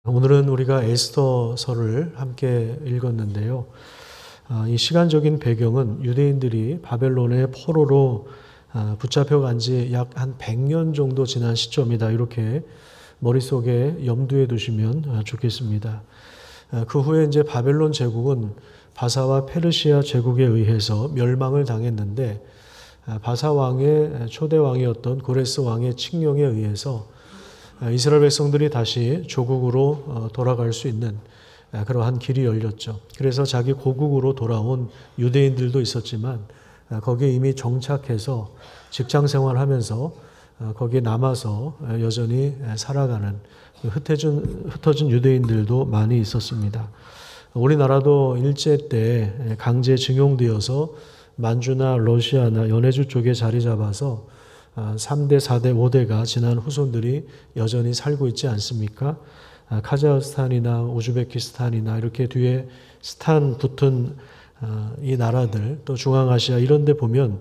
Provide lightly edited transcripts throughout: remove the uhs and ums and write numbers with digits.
오늘은 우리가 에스더서를 함께 읽었는데요. 이 시간적인 배경은 유대인들이 바벨론의 포로로 붙잡혀간 지 약 한 100년 정도 지난 시점이다. 이렇게 머릿속에 염두에 두시면 좋겠습니다. 그 후에 이제 바벨론 제국은 바사와 페르시아 제국에 의해서 멸망을 당했는데, 바사 왕의 초대 왕이었던 고레스 왕의 칙령에 의해서 이스라엘 백성들이 다시 조국으로 돌아갈 수 있는 그러한 길이 열렸죠. 그래서 자기 고국으로 돌아온 유대인들도 있었지만, 거기에 이미 정착해서 직장 생활하면서 거기에 남아서 여전히 살아가는 흩어진 유대인들도 많이 있었습니다. 우리나라도 일제 때 강제 징용되어서 만주나 러시아나 연해주 쪽에 자리 잡아서 3대, 4대, 5대가 지난 후손들이 여전히 살고 있지 않습니까? 카자흐스탄이나 우즈베키스탄이나 이렇게 뒤에 스탄 붙은 이 나라들, 또 중앙아시아 이런 데 보면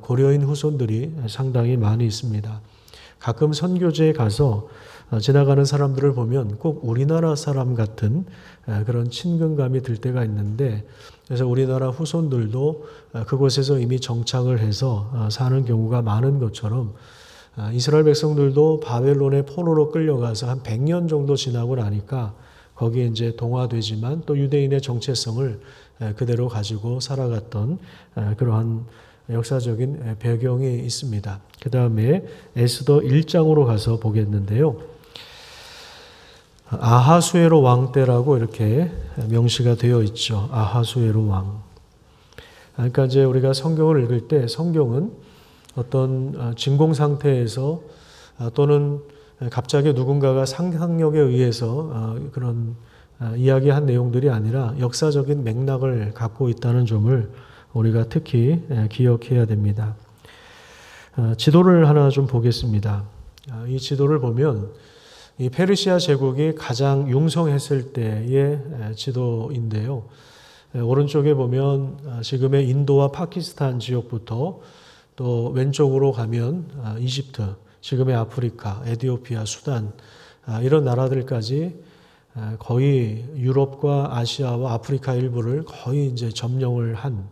고려인 후손들이 상당히 많이 있습니다. 가끔 선교지에 가서 지나가는 사람들을 보면 꼭 우리나라 사람 같은 그런 친근감이 들 때가 있는데, 그래서 우리나라 후손들도 그곳에서 이미 정착을 해서 사는 경우가 많은 것처럼, 이스라엘 백성들도 바벨론의 포로로 끌려가서 한 100년 정도 지나고 나니까 거기에 이제 동화되지만 또 유대인의 정체성을 그대로 가지고 살아갔던 그러한 역사적인 배경이 있습니다. 그 다음에 에스더 1장으로 가서 보겠는데요. 아하수에로 왕 때라고 이렇게 명시가 되어 있죠. 아하수에로 왕. 그러니까 이제 우리가 성경을 읽을 때 성경은 어떤 진공 상태에서 또는 갑자기 누군가가 상상력에 의해서 그런 이야기한 내용들이 아니라 역사적인 맥락을 갖고 있다는 점을 우리가 특히 기억해야 됩니다. 지도를 하나 좀 보겠습니다. 이 지도를 보면 이 페르시아 제국이 가장 융성했을 때의 지도인데요. 오른쪽에 보면 지금의 인도와 파키스탄 지역부터 또 왼쪽으로 가면 이집트, 지금의 아프리카, 에티오피아, 수단 이런 나라들까지 거의 유럽과 아시아와 아프리카 일부를 거의 이제 점령을 한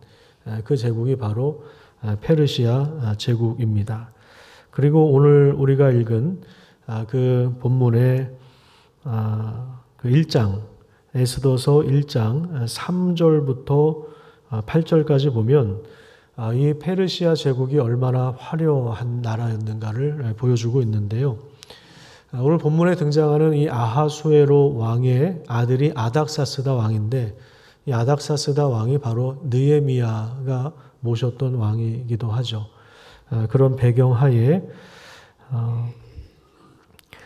그 제국이 바로 페르시아 제국입니다. 그리고 오늘 우리가 읽은 그 본문의 그 1장, 에스더서 1장 3절부터 8절까지 보면 이 페르시아 제국이 얼마나 화려한 나라였는가를 보여주고 있는데요. 오늘 본문에 등장하는 이 아하수에로 왕의 아들이 아닥사스다 왕인데, 이 아닥사스다 왕이 바로 느헤미야가 모셨던 왕이기도 하죠. 그런 배경 하에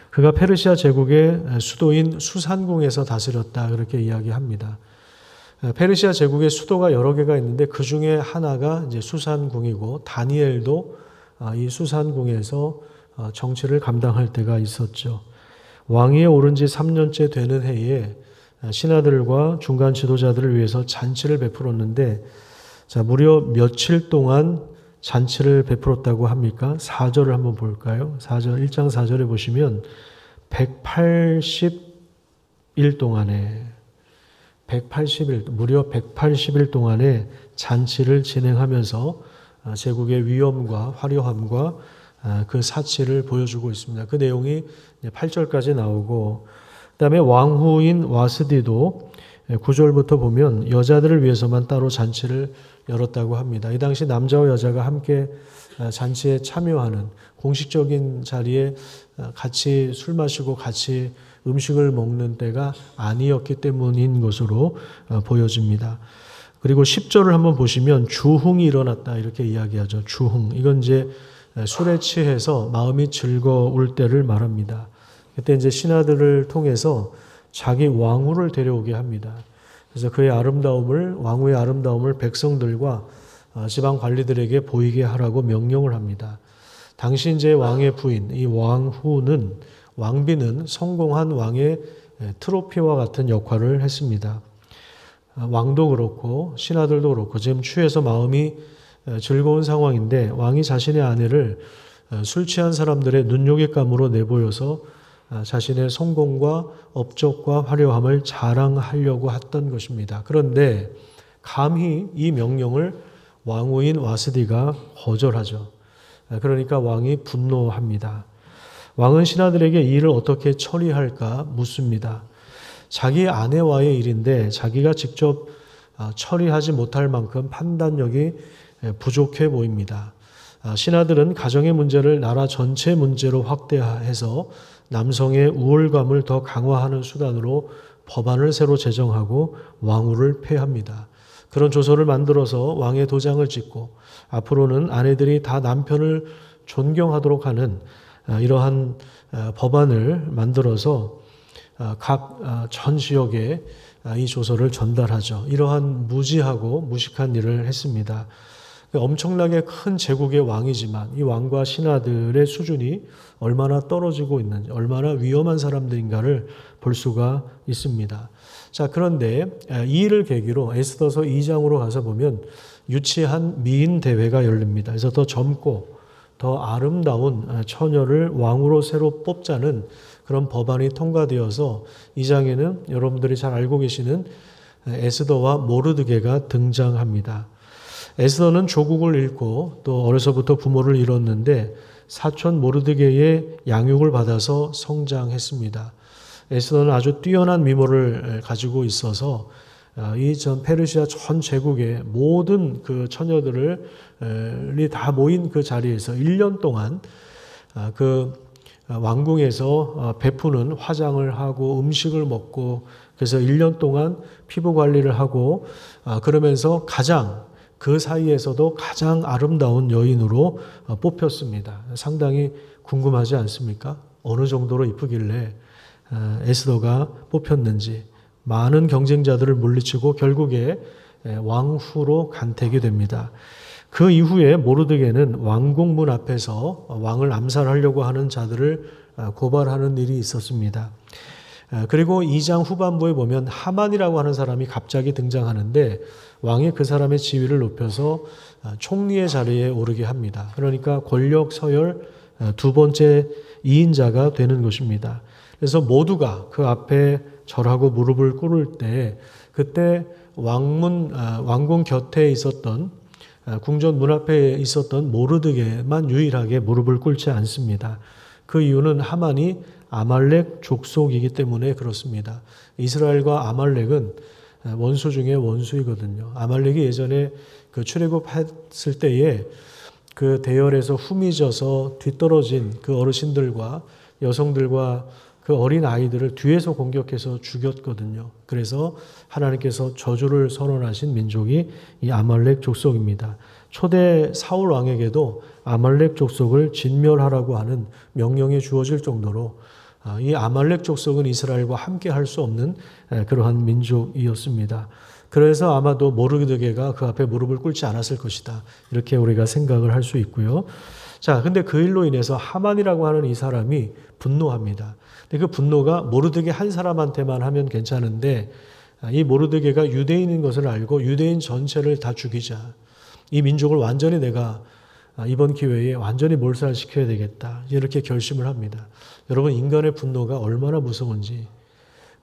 그가 페르시아 제국의 수도인 수산궁에서 다스렸다, 그렇게 이야기합니다. 페르시아 제국의 수도가 여러 개가 있는데 그 중에 하나가 이제 수산궁이고, 다니엘도 이 수산궁에서 정치를 감당할 때가 있었죠. 왕위에 오른 지 3년째 되는 해에 신하들과 중간 지도자들을 위해서 잔치를 베풀었는데, 자, 무려 며칠 동안 잔치를 베풀었다고 합니까? 4절을 한번 볼까요? 4절, 1장 4절에 보시면 180일 동안에 무려 180일 동안에 잔치를 진행하면서 제국의 위엄과 화려함과 그 사치를 보여주고 있습니다. 그 내용이 8절까지 나오고, 그 다음에 왕후인 와스디도 9절부터 보면 여자들을 위해서만 따로 잔치를 열었다고 합니다. 이 당시 남자와 여자가 함께 잔치에 참여하는, 공식적인 자리에 같이 술 마시고 같이 음식을 먹는 때가 아니었기 때문인 것으로 보여집니다. 그리고 10절을 한번 보시면 주흥이 일어났다, 이렇게 이야기하죠. 주흥. 이건 이제 술에 취해서 마음이 즐거울 때를 말합니다. 그때 이제 신하들을 통해서 자기 왕후를 데려오게 합니다. 그래서 그의 아름다움을, 왕후의 아름다움을 백성들과 지방 관리들에게 보이게 하라고 명령을 합니다. 당시 이제 왕의 부인, 이 왕비는 성공한 왕의 트로피와 같은 역할을 했습니다. 왕도 그렇고 신하들도 그렇고 지금 취해서 마음이 즐거운 상황인데, 왕이 자신의 아내를 술 취한 사람들의 눈요깃감으로 내보여서 자신의 성공과 업적과 화려함을 자랑하려고 했던 것입니다. 그런데 감히 이 명령을 왕후인 와스디가 거절하죠. 그러니까 왕이 분노합니다. 왕은 신하들에게 이 일을 어떻게 처리할까 묻습니다. 자기 아내와의 일인데 자기가 직접 처리하지 못할 만큼 판단력이 부족해 보입니다. 신하들은 가정의 문제를 나라 전체 문제로 확대해서 남성의 우월감을 더 강화하는 수단으로 법안을 새로 제정하고 왕후를 폐합니다. 그런 조서를 만들어서 왕의 도장을 찍고 앞으로는 아내들이 다 남편을 존경하도록 하는 이러한 법안을 만들어서 각 전 지역에 이 조서를 전달하죠. 이러한 무지하고 무식한 일을 했습니다. 엄청나게 큰 제국의 왕이지만 이 왕과 신하들의 수준이 얼마나 떨어지고 있는지, 얼마나 위험한 사람들인가를 볼 수가 있습니다. 자, 그런데 이 일을 계기로 에스더서 2장으로 가서 보면 유치한 미인 대회가 열립니다. 그래서 더 젊고 더 아름다운 처녀를 왕으로 새로 뽑자는 그런 법안이 통과되어서 2장에는 여러분들이 잘 알고 계시는 에스더와 모르드게가 등장합니다. 에스더는 조국을 잃고 또 어려서부터 부모를 잃었는데 사촌 모르드게의 양육을 받아서 성장했습니다. 에스더는 아주 뛰어난 미모를 가지고 있어서 이 전 페르시아 전 제국의 모든 그 처녀들이 다 모인 그 자리에서 1년 동안 그 왕궁에서 베푸는 화장을 하고 음식을 먹고 그래서 1년 동안 피부 관리를 하고 그러면서 그 사이에서도 가장 아름다운 여인으로 뽑혔습니다. 상당히 궁금하지 않습니까? 어느 정도로 이쁘길래 에스더가 뽑혔는지. 많은 경쟁자들을 물리치고 결국에 왕후로 간택이 됩니다. 그 이후에 모르드게는 왕궁문 앞에서 왕을 암살하려고 하는 자들을 고발하는 일이 있었습니다. 그리고 2장 후반부에 보면 하만이라고 하는 사람이 갑자기 등장하는데 왕이 그 사람의 지위를 높여서 총리의 자리에 오르게 합니다. 그러니까 권력 서열 두 번째 2인자가 되는 것입니다. 그래서 모두가 그 앞에 절하고 무릎을 꿇을 때 그때 왕궁 곁에 있었던 궁전 문 앞에 있었던 모르드게만 유일하게 무릎을 꿇지 않습니다. 그 이유는 하만이 아말렉 족속이기 때문에 그렇습니다. 이스라엘과 아말렉은 원수 중에 원수이거든요. 아말렉이 예전에 그 출애굽했을 때에 그 대열에서 후미져서 뒤떨어진 그 어르신들과 여성들과 그 어린 아이들을 뒤에서 공격해서 죽였거든요. 그래서 하나님께서 저주를 선언하신 민족이 이 아말렉 족속입니다. 초대 사울 왕에게도 아말렉 족속을 진멸하라고 하는 명령이 주어질 정도로 이 아말렉 족속은 이스라엘과 함께 할 수 없는 그러한 민족이었습니다. 그래서 아마도 모르드게가 그 앞에 무릎을 꿇지 않았을 것이다. 이렇게 우리가 생각을 할 수 있고요. 자, 근데 그 일로 인해서 하만이라고 하는 이 사람이 분노합니다. 근데 그 분노가 모르드게 한 사람한테만 하면 괜찮은데 이 모르드게가 유대인인 것을 알고 유대인 전체를 다 죽이자. 이 민족을 완전히 내가 이번 기회에 완전히 몰살시켜야 되겠다. 이렇게 결심을 합니다. 여러분, 인간의 분노가 얼마나 무서운지.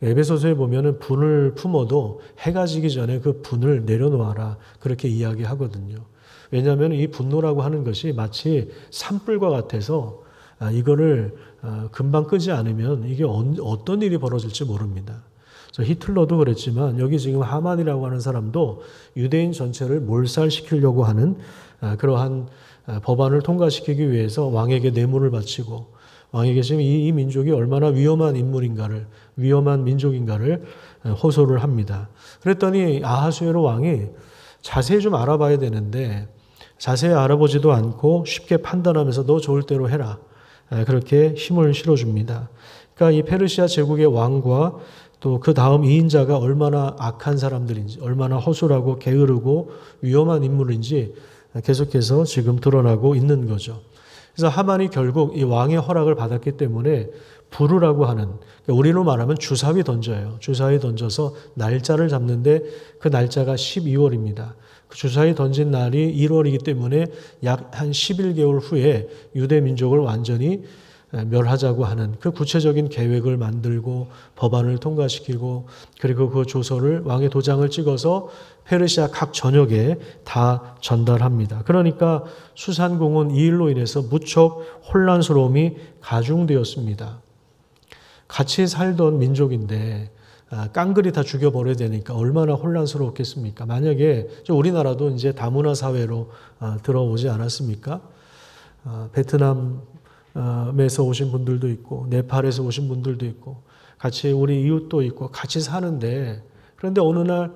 에베소서에 보면은 분을 품어도 해가 지기 전에 그 분을 내려놓아라. 그렇게 이야기하거든요. 왜냐하면 이 분노라고 하는 것이 마치 산불과 같아서 이거를 금방 끄지 않으면 이게 어떤 일이 벌어질지 모릅니다. 히틀러도 그랬지만 여기 지금 하만이라고 하는 사람도 유대인 전체를 몰살시키려고 하는 그러한 법안을 통과시키기 위해서 왕에게 뇌물을 바치고 왕에게 지금 이 민족이 얼마나 위험한 인물인가를, 위험한 민족인가를 호소를 합니다. 그랬더니 아하수에로 왕이 자세히 좀 알아봐야 되는데 자세히 알아보지도 않고 쉽게 판단하면서 너 좋을 대로 해라. 그렇게 힘을 실어줍니다. 그러니까 이 페르시아 제국의 왕과 또 그 다음 2인자가 얼마나 악한 사람들인지, 얼마나 허술하고 게으르고 위험한 인물인지 계속해서 지금 드러나고 있는 거죠. 그래서 하만이 결국 이 왕의 허락을 받았기 때문에 부르라고 하는, 그러니까 우리로 말하면 주사위 던져요. 주사위 던져서 날짜를 잡는데 그 날짜가 12월입니다. 그 주사위 던진 날이 1월이기 때문에 약 한 11개월 후에 유대 민족을 완전히 멸하자고 하는 그 구체적인 계획을 만들고 법안을 통과시키고 그리고 그 조서를 왕의 도장을 찍어서 페르시아 각 전역에 다 전달합니다. 그러니까 수산공은 이 일로 인해서 무척 혼란스러움이 가중되었습니다. 같이 살던 민족인데 깡그리 다 죽여버려야 되니까 얼마나 혼란스러웠겠습니까? 만약에 우리나라도 이제 다문화 사회로 들어오지 않았습니까? 베트남에서 오신 분들도 있고 네팔에서 오신 분들도 있고 같이 우리 이웃도 있고 같이 사는데 그런데 어느 날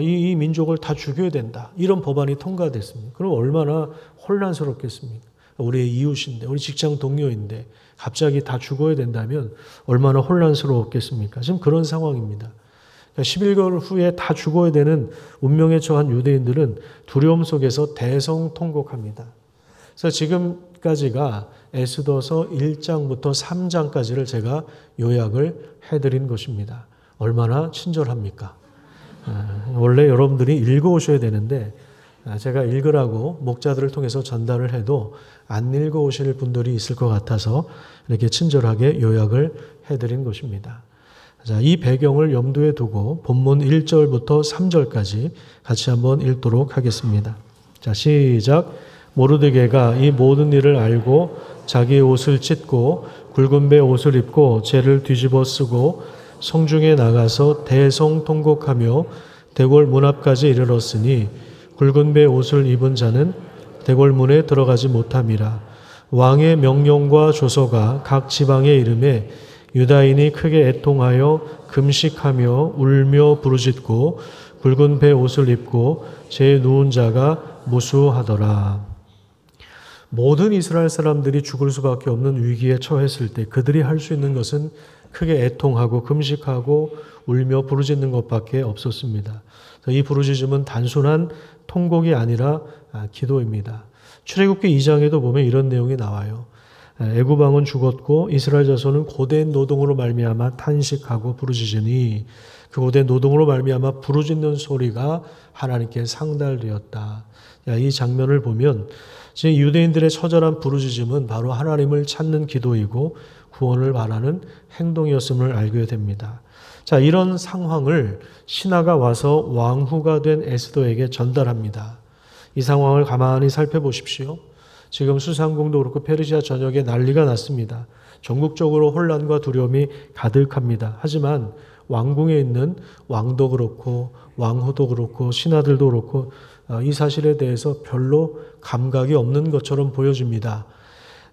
이 민족을 다 죽여야 된다. 이런 법안이 통과됐습니다. 그럼 얼마나 혼란스럽겠습니까? 우리의 이웃인데 우리 직장 동료인데 갑자기 다 죽어야 된다면 얼마나 혼란스러웠겠습니까? 지금 그런 상황입니다. 11개월 후에 다 죽어야 되는 운명에 처한 유대인들은 두려움 속에서 대성통곡합니다. 그래서 지금까지가 에스더서 1장부터 3장까지를 제가 요약을 해드린 것입니다. 얼마나 친절합니까? 원래 여러분들이 읽어오셔야 되는데 제가 읽으라고 목자들을 통해서 전달을 해도 안 읽어오실 분들이 있을 것 같아서 이렇게 친절하게 요약을 해드린 것입니다. 자, 이 배경을 염두에 두고 본문 1절부터 3절까지 같이 한번 읽도록 하겠습니다. 자, 시작. 모르드게가 이 모든 일을 알고 자기의 옷을 찢고 굵은 배 옷을 입고 재를 뒤집어 쓰고 성중에 나가서 대성통곡하며 대궐 문 앞까지 이르렀으니 굵은 배 옷을 입은 자는 대궐 문에 들어가지 못함이라. 왕의 명령과 조서가 각 지방에 이름에 유다인이 크게 애통하여 금식하며 울며 부르짖고 굵은 배 옷을 입고 제 누운 자가 무수하더라. 모든 이스라엘 사람들이 죽을 수밖에 없는 위기에 처했을 때 그들이 할 수 있는 것은 크게 애통하고 금식하고 울며 부르짖는 것밖에 없었습니다. 이 부르짖음은 단순한 통곡이 아니라 기도입니다. 출애굽기 2장에도 보면 이런 내용이 나와요. 애굽 왕은 죽었고 이스라엘 자손은 고된 노동으로 말미암아 탄식하고 부르짖으니 그 고된 노동으로 말미암아 부르짖는 소리가 하나님께 상달되었다. 이 장면을 보면 유대인들의 처절한 부르짖음은 바로 하나님을 찾는 기도이고 구원을 바라는 행동이었음을 알게 됩니다. 자, 이런 상황을 신하가 와서 왕후가 된 에스더에게 전달합니다. 이 상황을 가만히 살펴보십시오. 지금 수상궁도 그렇고 페르시아 전역에 난리가 났습니다. 전국적으로 혼란과 두려움이 가득합니다. 하지만 왕궁에 있는 왕도 그렇고 왕후도 그렇고 신하들도 그렇고 이 사실에 대해서 별로 감각이 없는 것처럼 보여집니다.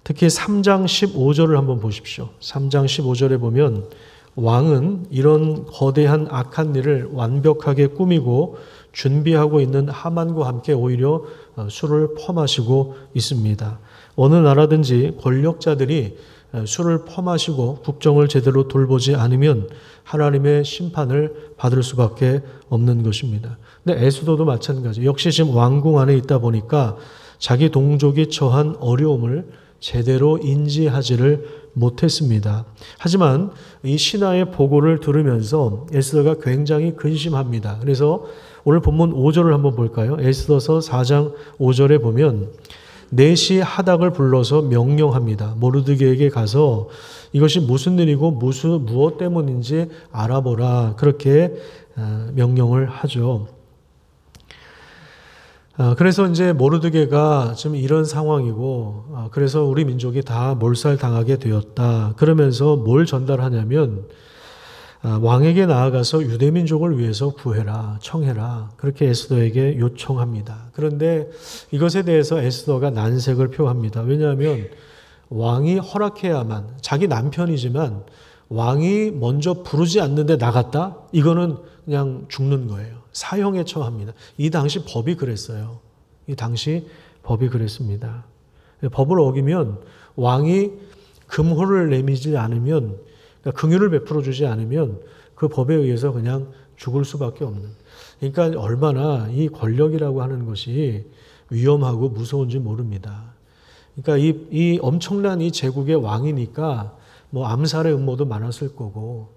특히 3장 15절을 한번 보십시오. 3장 15절에 보면 왕은 이런 거대한 악한 일을 완벽하게 꾸미고 준비하고 있는 하만과 함께 오히려 술을 퍼마시고 있습니다. 어느 나라든지 권력자들이 술을 퍼마시고 국정을 제대로 돌보지 않으면 하나님의 심판을 받을 수밖에 없는 것입니다. 근데 에스더도 마찬가지. 역시 지금 왕궁 안에 있다 보니까 자기 동족이 처한 어려움을 제대로 인지하지를 못했습니다. 하지만 이 신하의 보고를 들으면서 에스더가 굉장히 근심합니다. 그래서 오늘 본문 5절을 한번 볼까요? 에스더서 4장 5절에 보면 넷이 하닥을 불러서 명령합니다. 모르드게에게 가서 이것이 무슨 일이고 무엇 때문인지 알아보라. 그렇게 명령을 하죠. 그래서 이제 모르드게가 지금 이런 상황이고 그래서 우리 민족이 다 몰살당하게 되었다. 그러면서 뭘 전달하냐면 왕에게 나아가서 유대민족을 위해서 구해라, 청해라. 그렇게 에스더에게 요청합니다. 그런데 이것에 대해서 에스더가 난색을 표합니다. 왜냐하면 왕이 허락해야만, 자기 남편이지만 왕이 먼저 부르지 않는데 나갔다? 이거는 그냥 죽는 거예요. 사형에 처합니다. 이 당시 법이 그랬어요. 이 당시 법이 그랬습니다. 법을 어기면 왕이 금호를 내미지 않으면, 그러니까 긍휼을 베풀어 주지 않으면 그 법에 의해서 그냥 죽을 수밖에 없는. 그러니까 얼마나 이 권력이라고 하는 것이 위험하고 무서운지 모릅니다. 그러니까 이 엄청난 이 제국의 왕이니까 뭐 암살의 음모도 많았을 거고,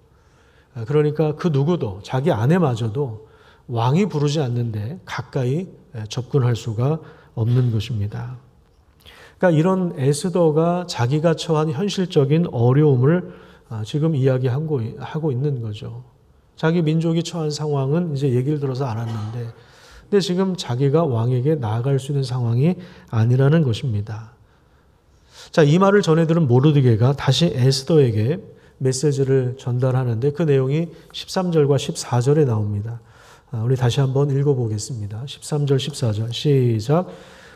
그러니까 그 누구도 자기 아내마저도 왕이 부르지 않는데 가까이 접근할 수가 없는 것입니다. 그러니까 이런 에스더가 자기가 처한 현실적인 어려움을 지금 이야기하고 있는 거죠. 자기 민족이 처한 상황은 이제 얘기를 들어서 알았는데, 근데 지금 자기가 왕에게 나아갈 수 있는 상황이 아니라는 것입니다. 자, 이 말을 전해들은 모르드게가 다시 에스더에게 메시지를 전달하는데 그 내용이 13절과 14절에 나옵니다. 우리 다시 한번 읽어보겠습니다. 13절, 14절 시작.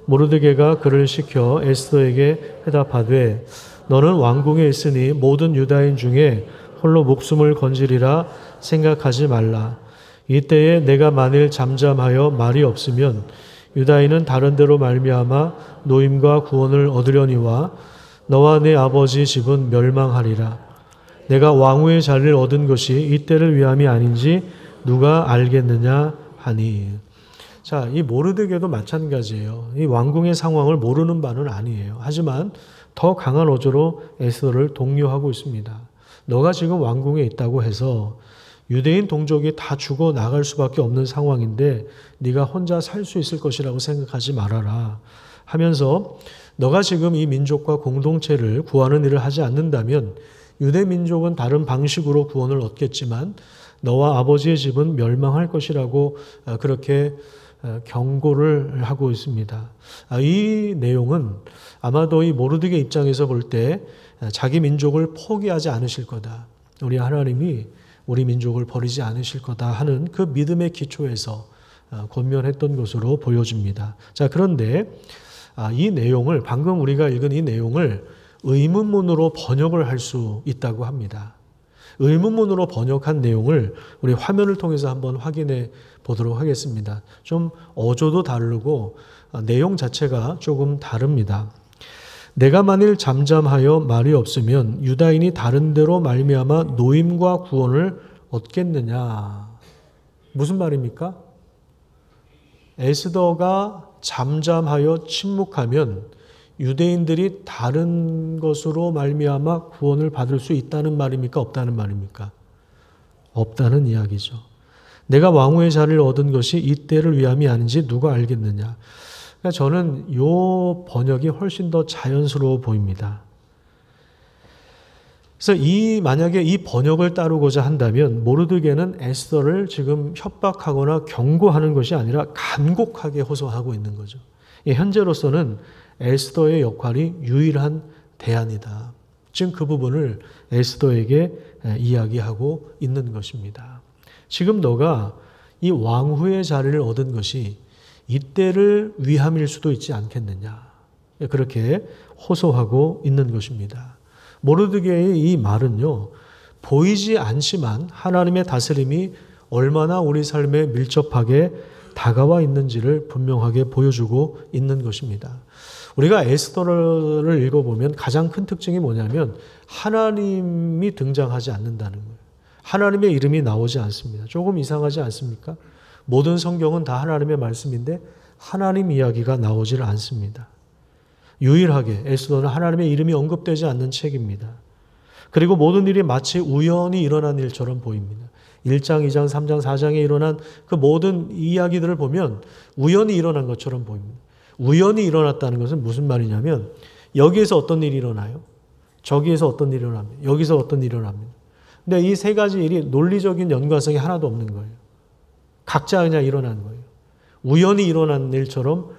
모르드게가 그를 시켜 에스더에게 회답하되 너는 왕궁에 있으니 모든 유다인 중에 홀로 목숨을 건지리라 생각하지 말라. 이때에 내가 만일 잠잠하여 말이 없으면 유다인은 다른 데로 말미암아 노임과 구원을 얻으려니와 너와 내 아버지 집은 멸망하리라. 내가 왕후의 자리를 얻은 것이 이때를 위함이 아닌지 누가 알겠느냐 하니. 자, 이 모르드게도 마찬가지예요. 이 왕궁의 상황을 모르는 바는 아니에요. 하지만 더 강한 어조로 에스더를 독려하고 있습니다. 너가 지금 왕궁에 있다고 해서 유대인 동족이 다 죽어 나갈 수밖에 없는 상황인데 네가 혼자 살 수 있을 것이라고 생각하지 말아라 하면서 너가 지금 이 민족과 공동체를 구하는 일을 하지 않는다면 유대 민족은 다른 방식으로 구원을 얻겠지만 너와 아버지의 집은 멸망할 것이라고 그렇게 경고를 하고 있습니다. 이 내용은 아마도 이 모르드게 입장에서 볼 때 자기 민족을 포기하지 않으실 거다. 우리 하나님이 우리 민족을 버리지 않으실 거다 하는 그 믿음의 기초에서 권면했던 것으로 보여집니다. 자, 그런데 이 내용을 방금 우리가 읽은 이 내용을 의문문으로 번역을 할 수 있다고 합니다. 의문문으로 번역한 내용을 우리 화면을 통해서 한번 확인해 보도록 하겠습니다. 좀 어조도 다르고 내용 자체가 조금 다릅니다. 내가 만일 잠잠하여 말이 없으면 유다인이 다른 데로 말미암아 노임과 구원을 얻겠느냐. 무슨 말입니까? 에스더가 잠잠하여 침묵하면 유대인들이 다른 것으로 말미암아 구원을 받을 수 있다는 말입니까? 없다는 말입니까? 없다는 이야기죠. 내가 왕후의 자리를 얻은 것이 이때를 위함이 아닌지 누가 알겠느냐. 그러니까 저는 이 번역이 훨씬 더 자연스러워 보입니다. 그래서 만약에 이 번역을 따르고자 한다면 모르드게는 에스더를 지금 협박하거나 경고하는 것이 아니라 간곡하게 호소하고 있는 거죠. 현재로서는 에스더의 역할이 유일한 대안이다. 지금 그 부분을 에스더에게 이야기하고 있는 것입니다. 지금 너가 이 왕후의 자리를 얻은 것이 이때를 위함일 수도 있지 않겠느냐. 그렇게 호소하고 있는 것입니다. 모르드게의 이 말은요, 보이지 않지만 하나님의 다스림이 얼마나 우리 삶에 밀접하게 다가와 있는지를 분명하게 보여주고 있는 것입니다. 우리가 에스더를 읽어보면 가장 큰 특징이 뭐냐면 하나님이 등장하지 않는다는 거예요. 하나님의 이름이 나오지 않습니다. 조금 이상하지 않습니까? 모든 성경은 다 하나님의 말씀인데 하나님 이야기가 나오질 않습니다. 유일하게 에스더는 하나님의 이름이 언급되지 않는 책입니다. 그리고 모든 일이 마치 우연히 일어난 일처럼 보입니다. 1장, 2장, 3장, 4장에 일어난 그 모든 이야기들을 보면 우연히 일어난 것처럼 보입니다. 우연히 일어났다는 것은 무슨 말이냐면 여기에서 어떤 일이 일어나요? 저기에서 어떤 일이 일어납니다. 여기서 어떤 일이 일어납니다. 근데 이 세 가지 일이 논리적인 연관성이 하나도 없는 거예요. 각자 그냥 일어난 거예요. 우연히 일어난 일처럼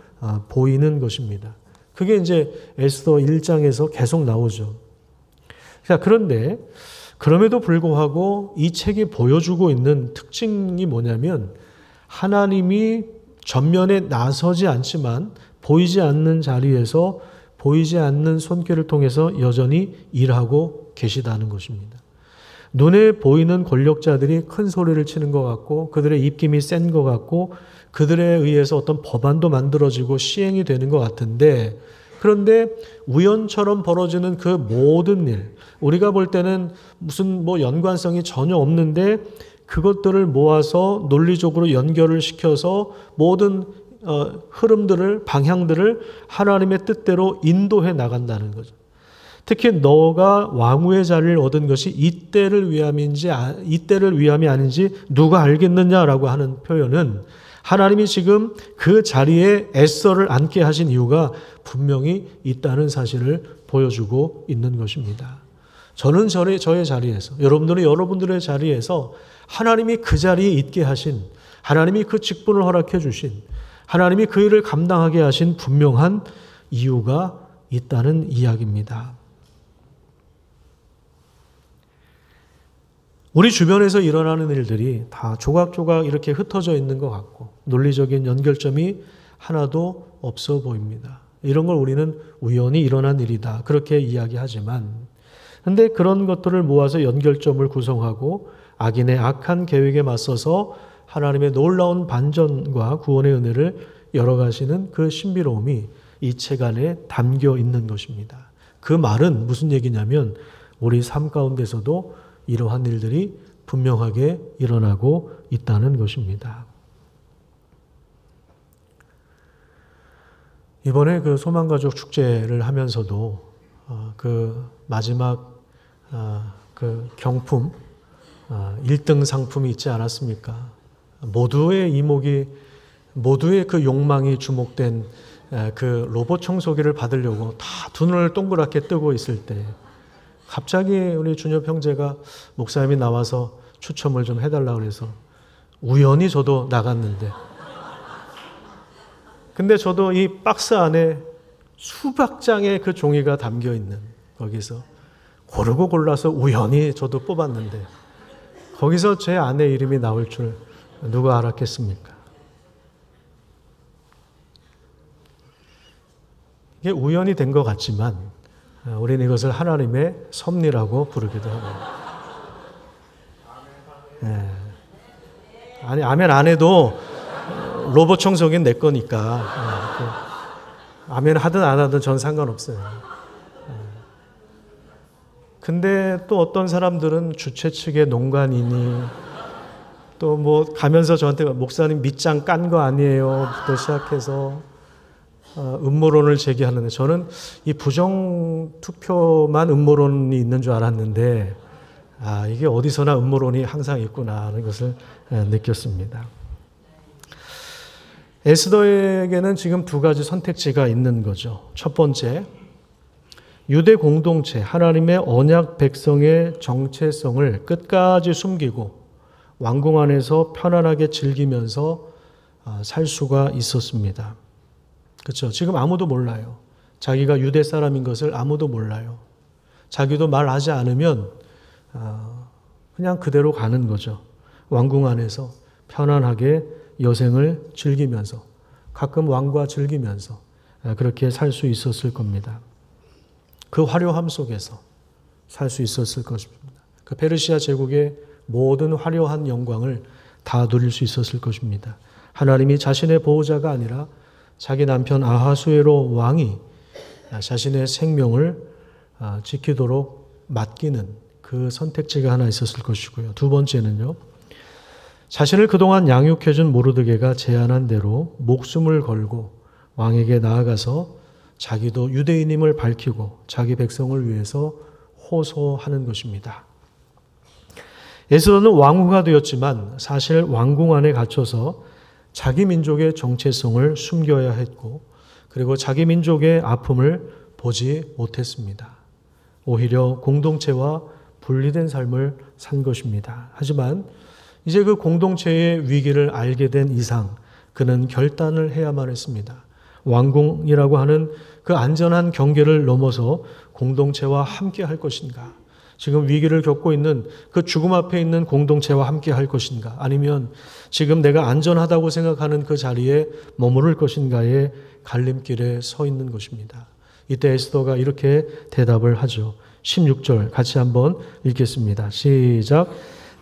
보이는 것입니다. 그게 이제 에스더 1장에서 계속 나오죠. 자, 그런데 그럼에도 불구하고 이 책이 보여주고 있는 특징이 뭐냐면 하나님이 전면에 나서지 않지만 보이지 않는 자리에서 보이지 않는 손길을 통해서 여전히 일하고 계시다는 것입니다. 눈에 보이는 권력자들이 큰 소리를 치는 것 같고 그들의 입김이 센 것 같고 그들에 의해서 어떤 법안도 만들어지고 시행이 되는 것 같은데 그런데 우연처럼 벌어지는 그 모든 일, 우리가 볼 때는 무슨 연관성이 전혀 없는데 그것들을 모아서 논리적으로 연결을 시켜서 모든 흐름들을, 방향들을 하나님의 뜻대로 인도해 나간다는 거죠. 특히 너가 왕후의 자리를 얻은 것이 이때를 위함이 아닌지 누가 알겠느냐라고 하는 표현은 하나님이 지금 그 자리에 에스더를 앉게 하신 이유가 분명히 있다는 사실을 보여주고 있는 것입니다. 저는 저의 자리에서, 여러분들은 여러분들의 자리에서 하나님이 그 자리에 있게 하신, 하나님이 그 직분을 허락해 주신, 하나님이 그 일을 감당하게 하신 분명한 이유가 있다는 이야기입니다. 우리 주변에서 일어나는 일들이 다 조각조각 이렇게 흩어져 있는 것 같고 논리적인 연결점이 하나도 없어 보입니다. 이런 걸 우리는 우연히 일어난 일이다, 그렇게 이야기하지만, 그런데 그런 것들을 모아서 연결점을 구성하고 악인의 악한 계획에 맞서서 하나님의 놀라운 반전과 구원의 은혜를 열어가시는 그 신비로움이 이 책 안에 담겨 있는 것입니다. 그 말은 무슨 얘기냐면 우리 삶 가운데서도 이러한 일들이 분명하게 일어나고 있다는 것입니다. 이번에 그 소망가족 축제를 하면서도 그 마지막 그 경품 1등 상품이 있지 않았습니까? 모두의 이목이, 모두의 그 욕망이 주목된 그 로봇 청소기를 받으려고 다 두 눈을 동그랗게 뜨고 있을 때 갑자기 우리 준엽 형제가 목사님이 나와서 추첨을 좀 해달라고 해서 우연히 저도 나갔는데, 근데 저도 이 박스 안에 수백 장의 그 종이가 담겨 있는 거기서 고르고 골라서 우연히 저도 뽑았는데 거기서 제 아내 이름이 나올 줄 누가 알았겠습니까? 이게 우연히 된 것 같지만 우리는 이것을 하나님의 섭리라고 부르기도 하고. 네. 아니, 아멘 안 해도 로봇 청소기는 내 거니까. 아멘 하든 안 하든 전 상관없어요. 근데 또 어떤 사람들은 주최 측의 농간이니 또 뭐 가면서 저한테 목사님 밑장 깐 거 아니에요? 부터 시작해서 음모론을 제기하는데, 저는 이 부정 투표만 음모론이 있는 줄 알았는데 이게 어디서나 음모론이 항상 있구나 하는 것을 느꼈습니다. 에스더에게는 지금 두 가지 선택지가 있는 거죠. 첫 번째, 유대 공동체, 하나님의 언약 백성의 정체성을 끝까지 숨기고 왕궁 안에서 편안하게 즐기면서 살 수가 있었습니다. 그렇죠? 지금 아무도 몰라요. 자기가 유대 사람인 것을 아무도 몰라요. 자기도 말하지 않으면 그냥 그대로 가는 거죠. 왕궁 안에서 편안하게 여생을 즐기면서, 가끔 왕과 즐기면서 그렇게 살 수 있었을 겁니다. 그 화려함 속에서 살 수 있었을 것입니다. 그 페르시아 제국의 모든 화려한 영광을 다 누릴 수 있었을 것입니다. 하나님이 자신의 보호자가 아니라 자기 남편 아하수에로 왕이 자신의 생명을 지키도록 맡기는 그 선택지가 하나 있었을 것이고요. 두 번째는요, 자신을 그동안 양육해준 모르드게가 제안한 대로 목숨을 걸고 왕에게 나아가서 자기도 유대인임을 밝히고 자기 백성을 위해서 호소하는 것입니다. 에스더는 왕후가 되었지만 사실 왕궁 안에 갇혀서 자기 민족의 정체성을 숨겨야 했고, 그리고 자기 민족의 아픔을 보지 못했습니다. 오히려 공동체와 분리된 삶을 산 것입니다. 하지만 이제 그 공동체의 위기를 알게 된 이상 그는 결단을 해야만 했습니다. 왕궁이라고 하는 그 안전한 경계를 넘어서 공동체와 함께 할 것인가? 지금 위기를 겪고 있는 그 죽음 앞에 있는 공동체와 함께 할 것인가? 아니면 지금 내가 안전하다고 생각하는 그 자리에 머무를 것인가의 갈림길에 서 있는 것입니다. 이때 에스더가 이렇게 대답을 하죠. 16절 같이 한번 읽겠습니다. 시작.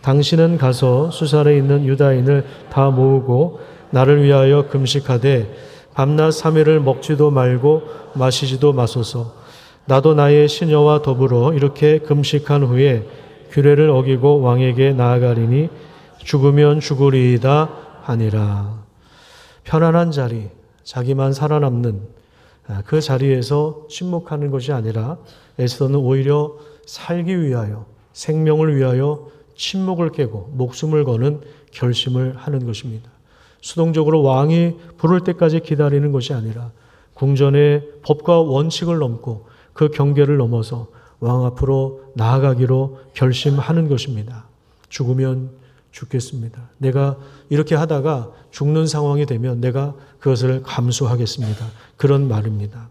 당신은 가서 수산에 있는 유다인을 다 모으고 나를 위하여 금식하되 밤낮 3일을 먹지도 말고 마시지도 마소서. 나도 나의 시녀와 더불어 이렇게 금식한 후에 규례를 어기고 왕에게 나아가리니 죽으면 죽으리이다 하니라. 편안한 자리, 자기만 살아남는 그 자리에서 침묵하는 것이 아니라 에스더는 오히려 살기 위하여, 생명을 위하여 침묵을 깨고 목숨을 거는 결심을 하는 것입니다. 수동적으로 왕이 부를 때까지 기다리는 것이 아니라 궁전의 법과 원칙을 넘고 그 경계를 넘어서 왕 앞으로 나아가기로 결심하는 것입니다. 죽으면 죽겠습니다. 내가 이렇게 하다가 죽는 상황이 되면 내가 그것을 감수하겠습니다. 그런 말입니다.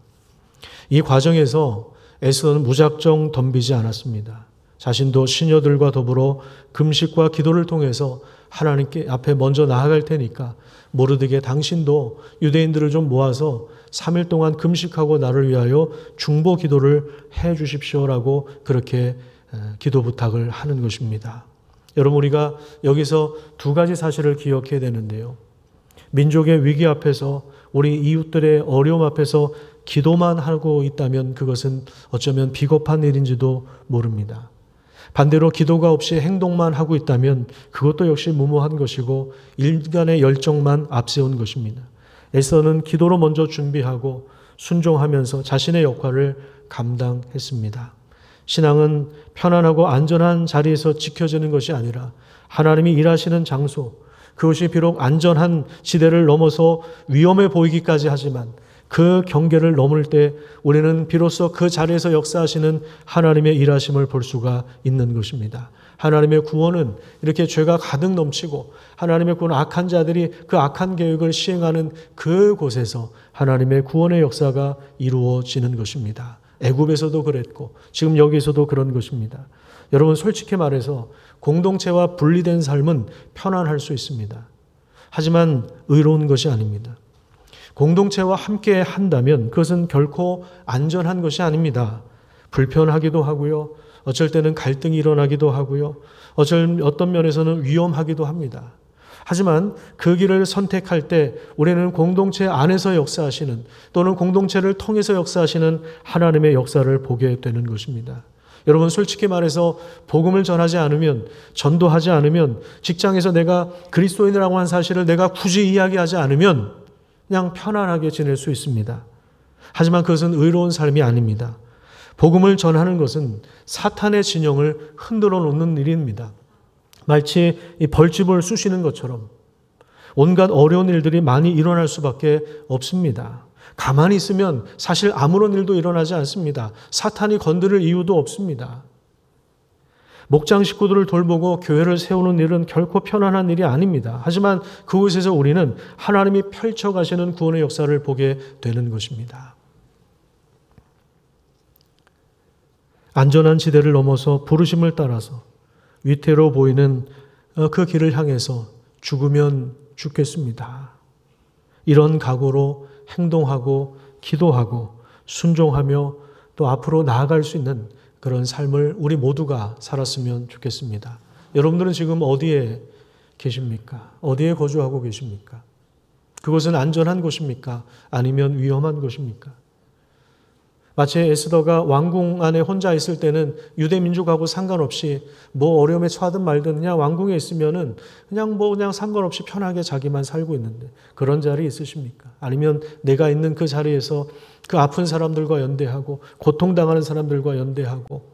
이 과정에서 에스더는 무작정 덤비지 않았습니다. 자신도 시녀들과 더불어 금식과 기도를 통해서 하나님께 앞에 먼저 나아갈 테니까 모르드게 당신도 유대인들을 좀 모아서 3일 동안 금식하고 나를 위하여 중보 기도를 해 주십시오라고 그렇게 기도 부탁을 하는 것입니다. 여러분, 우리가 여기서 두 가지 사실을 기억해야 되는데요. 민족의 위기 앞에서, 우리 이웃들의 어려움 앞에서 기도만 하고 있다면 그것은 어쩌면 비겁한 일인지도 모릅니다. 반대로 기도가 없이 행동만 하고 있다면 그것도 역시 무모한 것이고 인간의 열정만 앞세운 것입니다. 에스더는 기도로 먼저 준비하고 순종하면서 자신의 역할을 감당했습니다. 신앙은 편안하고 안전한 자리에서 지켜지는 것이 아니라 하나님이 일하시는 장소, 그것이 비록 안전한 지대를 넘어서 위험해 보이기까지 하지만 그 경계를 넘을 때 우리는 비로소 그 자리에서 역사하시는 하나님의 일하심을 볼 수가 있는 것입니다. 하나님의 구원은 이렇게 죄가 가득 넘치고 하나님의 구원 악한 자들이 그 악한 계획을 시행하는 그곳에서 하나님의 구원의 역사가 이루어지는 것입니다. 애굽에서도 그랬고 지금 여기서도 그런 것입니다. 여러분, 솔직히 말해서 공동체와 분리된 삶은 편안할 수 있습니다. 하지만 의로운 것이 아닙니다. 공동체와 함께 한다면 그것은 결코 안전한 것이 아닙니다. 불편하기도 하고요. 어쩔 때는 갈등이 일어나기도 하고요. 어떤 면에서는 위험하기도 합니다. 하지만 그 길을 선택할 때 우리는 공동체 안에서 역사하시는 또는 공동체를 통해서 역사하시는 하나님의 역사를 보게 되는 것입니다. 여러분, 솔직히 말해서 복음을 전하지 않으면, 전도하지 않으면, 직장에서 내가 그리스도인이라고 한 사실을 내가 굳이 이야기하지 않으면 그냥 편안하게 지낼 수 있습니다. 하지만 그것은 의로운 삶이 아닙니다. 복음을 전하는 것은 사탄의 진영을 흔들어 놓는 일입니다. 마치 이 벌집을 쑤시는 것처럼 온갖 어려운 일들이 많이 일어날 수밖에 없습니다. 가만히 있으면 사실 아무런 일도 일어나지 않습니다. 사탄이 건드릴 이유도 없습니다. 목장 식구들을 돌보고 교회를 세우는 일은 결코 편안한 일이 아닙니다. 하지만 그곳에서 우리는 하나님이 펼쳐가시는 구원의 역사를 보게 되는 것입니다. 안전한 지대를 넘어서 부르심을 따라서 위태로워 보이는 그 길을 향해서 죽으면 죽겠습니다. 이런 각오로 행동하고 기도하고 순종하며 또 앞으로 나아갈 수 있는 그런 삶을 우리 모두가 살았으면 좋겠습니다. 여러분들은 지금 어디에 계십니까? 어디에 거주하고 계십니까? 그것은 안전한 곳입니까? 아니면 위험한 곳입니까? 마치 에스더가 왕궁 안에 혼자 있을 때는 유대 민족하고 상관없이 뭐 어려움에 처하든 말든 그냥 왕궁에 있으면은 그냥 상관없이 편하게 자기만 살고 있는데 그런 자리 있으십니까? 아니면 내가 있는 그 자리에서 그 아픈 사람들과 연대하고 고통당하는 사람들과 연대하고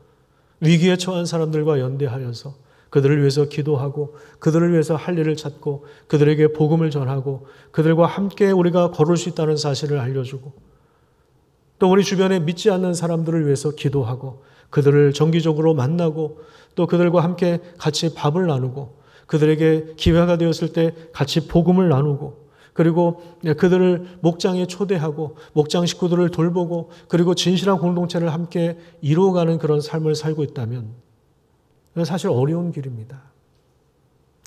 위기에 처한 사람들과 연대하여서 그들을 위해서 기도하고 그들을 위해서 할 일을 찾고 그들에게 복음을 전하고 그들과 함께 우리가 걸을 수 있다는 사실을 알려주고 또 우리 주변에 믿지 않는 사람들을 위해서 기도하고 그들을 정기적으로 만나고 또 그들과 함께 같이 밥을 나누고 그들에게 기회가 되었을 때 같이 복음을 나누고 그리고 그들을 목장에 초대하고 목장 식구들을 돌보고 그리고 진실한 공동체를 함께 이루어가는 그런 삶을 살고 있다면 사실 어려운 길입니다.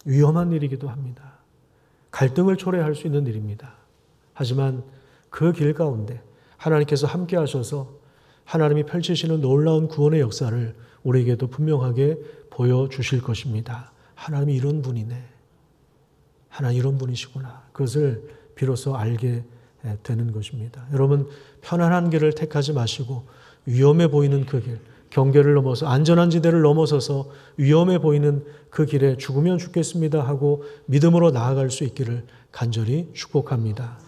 위험한 일이기도 합니다. 갈등을 초래할 수 있는 일입니다. 하지만 그 길 가운데 하나님께서 함께 하셔서 하나님이 펼치시는 놀라운 구원의 역사를 우리에게도 분명하게 보여주실 것입니다. 하나님이 이런 분이네. 하나님 이런 분이시구나. 그것을 비로소 알게 되는 것입니다. 여러분, 편안한 길을 택하지 마시고 위험해 보이는 그 길, 경계를 넘어서 안전한 지대를 넘어서서 위험해 보이는 그 길에 죽으면 죽겠습니다 하고 믿음으로 나아갈 수 있기를 간절히 축복합니다.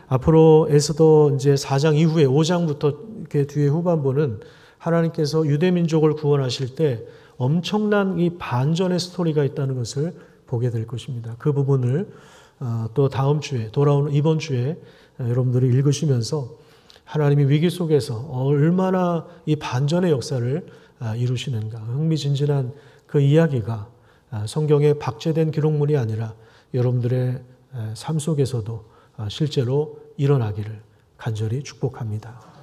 앞으로 에스더 이제 4장 이후에 5장부터 이렇게 뒤에 후반부는 하나님께서 유대 민족을 구원하실 때 엄청난 이 반전의 스토리가 있다는 것을 보게 될 것입니다. 그 부분을 또 다음 주에 돌아오는 이번 주에 여러분들이 읽으시면서 하나님이 위기 속에서 얼마나 이 반전의 역사를 이루시는가, 흥미진진한 그 이야기가 성경에 박제된 기록물이 아니라 여러분들의 삶 속에서도 실제로 일어나기를 간절히 축복합니다.